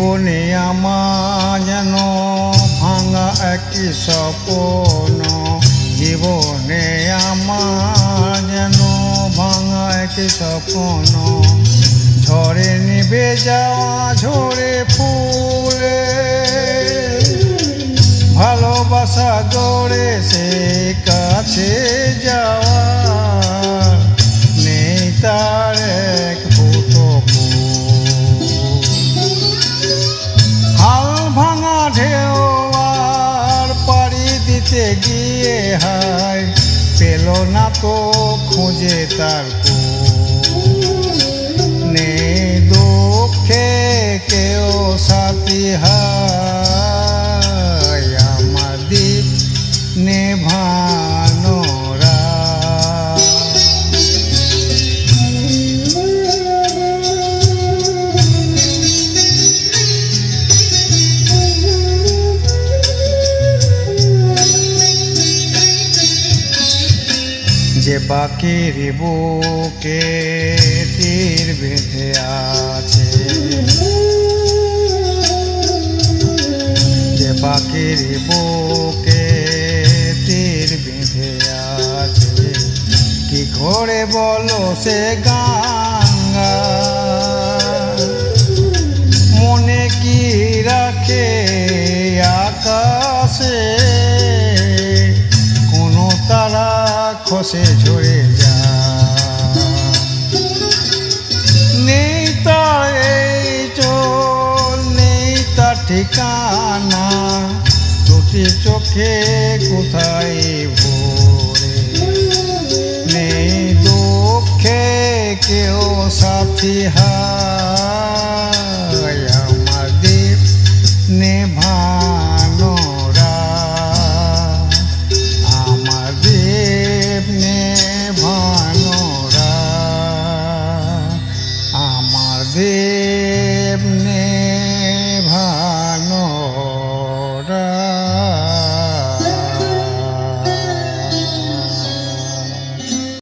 জীবনে আমার যেন ভাঙা একই স্বপ্ন, জীবনে আমার যেন ভাঙা একই স্বপ্ন, ঝড়ে নিভে যাওয়া ঝরে ফুলে, ভালোবাসা গড়ে সে কাছে যাওয়া নেই তার এক ফুটো হাল ভাঙা ঢেউ আর পাড়ি দিতে গিয়ে হায় পেল না তো খুঁজে তার নেই দুঃখে কেউ সাথী হায় আমার দ্বীপ নেভানো যে পাখির বুকে তীর বেঁধে আছে, যে পাখির বুকে তীর বেঁধে আছে, কি ঘরে বলো সে গঙ্গা মনে কি রাখে আকাশে, কোনো তারা খসে ঝরে যায় নেই তার এই চোখ নেই তার ঠিকানা, দুটি চোখে কোথায় ভোরে নেই দুঃখে কেউ সাথী হায়।